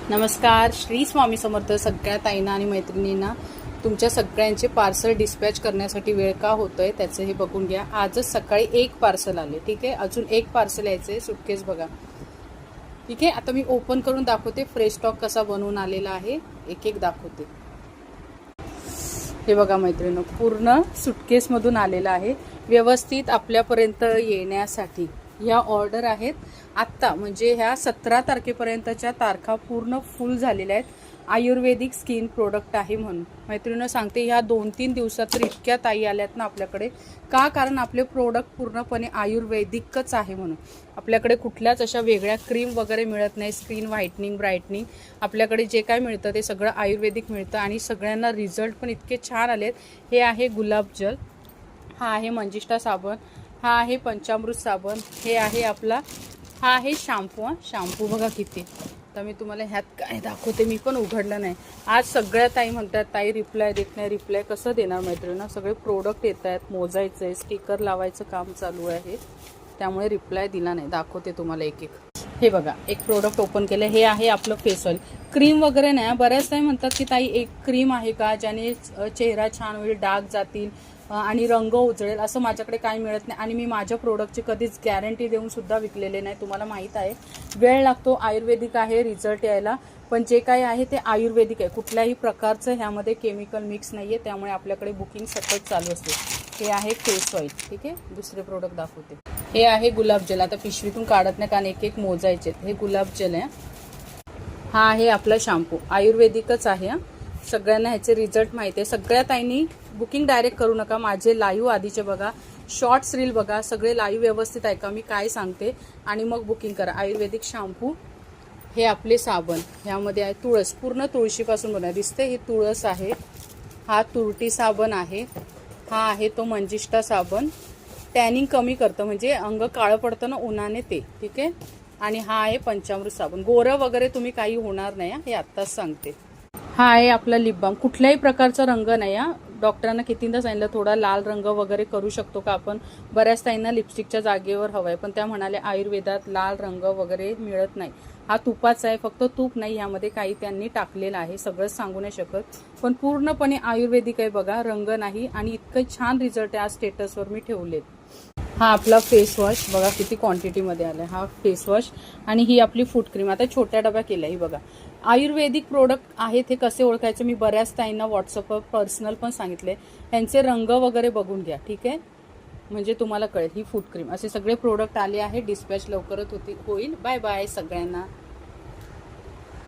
नमस्कार, श्री स्वामी समर्थ. सगळ्या ताईंना आणि मैत्रिणींना तुमच्या सगळ्यांचे पार्सल डिस्पॅच करण्यासाठी वेळ का होतोय त्याचं हे बघून घ्या. आजच सकाळी एक पार्सल आले, ठीक आहे. अजून एक पार्सल यायचे. सुटकेस बघा, ठीक आहे. आता मी ओपन करून दाखवते फ्रेश स्टॉक कसा बनवून आलेला आहे, एक एक दाखवते. हे बघा मैत्रिणी, पूर्ण सुटकेसमधून आलेला आहे व्यवस्थित आपल्यापर्यंत येण्यासाठी. ह्या ऑर्डर आहेत आत्ता, म्हणजे ह्या 17 तारखेपर्यंतच्या तारखा पूर्ण फुल झालेल्या आहेत. आयुर्वेदिक स्किन प्रोडक्ट आहे म्हणून मैत्रिणींना सांगते, ह्या 2-3 दिवसात तर इतक्या ताई आल्यात ना आपल्याकडे. का? कारण आपले प्रोडक्ट पूर्णपणे आयुर्वेदिकच आहे म्हणून. आपल्याकडे कुठल्याच अशा वेगळ्या क्रीम वगैरे मिळत नाही. स्किन व्हाईटनिंग, ब्राईटनिंग, आपल्याकडे जे काय मिळतं ते सगळं आयुर्वेदिक मिळतं आणि सगळ्यांना रिझल्ट पण इतके छान आलेत. हे आहे गुलाब जल, हा आहे मंजिष्ठा साबण, हा आहे पंचामृत साबण, हे आहे आपला, हा आहे शॅम्पू. शॅम्पू बघा किती. तर मी तुम्हाला ह्यात काय दाखवते, मी पण उघडलं नाही. आज सगळ्या ताई म्हणतात ताई रिप्लाय देत नाही. रिप्लाय कसं देणार मैत्रिणींना? सगळे प्रोडक्ट येत आहेत, मोजायचं आहे, स्टिकर लावायचं काम चालू आहे, त्यामुळे रिप्लाय दिला नाही. दाखवते तुम्हाला एक एक. हे बघा, एक प्रोडक्ट ओपन केलं. हे आहे आपलं फेस ऑइल. क्रीम वगैरे नाही. बऱ्याच ताई म्हणतात की ताई एक क्रीम आहे का ज्याने चेहरा छान होईल, डाग जातील आणि रंग उजळेल. असं माझ्याकडे काही मिळत नाही आणि मी माझ्या प्रोडक्टची कधीच गॅरंटी देऊन सुद्धा विकलेले नाही. तुम्हाला माहीत आहे वेळ लागतो. आयुर्वेदिक आहे रिझल्ट यायला, पण जे काही आहे ते आयुर्वेदिक आहे. कुठल्याही प्रकारचं ह्यामध्ये केमिकल मिक्स नाही आहे, त्यामुळे आपल्याकडे बुकिंग सतत चालू असते. हे आहे फेस ऑइल, ठीक आहे. दुसरे प्रोडक्ट दाखवते. हे आहे गुलाबजल. आता पिशवीतून काढत नाही कारण एक एक मोजायचे. हे गुलाबजल आहे. हा आहे आपला शॅम्पू, आयुर्वेदिकच आहे. सगळ्यांना ह्याचे रिझल्ट माहिती आहे. सगळ्या ताईंनी बुकिंग डायरेक्ट करू नका. माझे लाईव्ह आधीचे बघा, शॉर्ट्स रील बघा, सगळे लाईव्ह व्यवस्थित ऐका मी काय सांगते आणि मग बुकिंग करा. आयुर्वेदिक शॅम्पू. हे आपले साबण, ह्यामध्ये आहे तुळस, पूर्ण तुळशीपासून बनवलं दिसते. ही तुळस आहे. हा तुरटी साबण आहे. हा आहे तो मंजिष्ठा साबण, टॅनिंग कमी करतं, म्हणजे अंग काळं पडतं ना उन्हाने ते, ठीक आहे. आणि हा आहे पंचामृत साबण. गोरं वगैरे तुम्ही काही होणार नाही, हे आत्ताच सांगते. हा आहे आपला लिप बाम. कुठल्याही प्रकारचा रंग नाही. डॉक्टरांना कितींदा सांगितलं थोडा लाल रंग वगैरे करू शकतो का आपण. बऱ्याच ताईंना लिपस्टिकच्या जागेवर हवंय, पण त्या म्हणाल्या आयुर्वेदात लाल रंग वगैरे मिळत नाही. हा तुपाचा आहे, फक्त तूप नाही, ह्यामध्ये काही त्यांनी टाकलेलं आहे. सगळंच सांगू नाही शकत, पण पूर्णपणे आयुर्वेदिक आहे बघा. रंग नाही आणि इतकं छान रिझल्ट आहे. आज स्टेटसवर मी ठेवलेत. हा आपला फेस वॉश बघा किती क्वांटिटीमध्ये आला आहे. हा फेस वॉश आणि ही आपली फूट क्रीम. आता छोट्या डब्या केल्या. ही बघा आयुर्वेदिक प्रोडक्ट आहेत. हे कसे ओळखायचे मी बऱ्याच ताईंना व्हॉट्सअपवर पर्सनल पण सांगितले. यांचे रंग वगैरे बघून घ्या, ठीक आहे, म्हणजे तुम्हाला कळेल. ही फूट क्रीम. असे सगळे प्रोडक्ट आले आहे. डिस्पॅच लवकरच होईल. बाय बाय सगळ्यांना.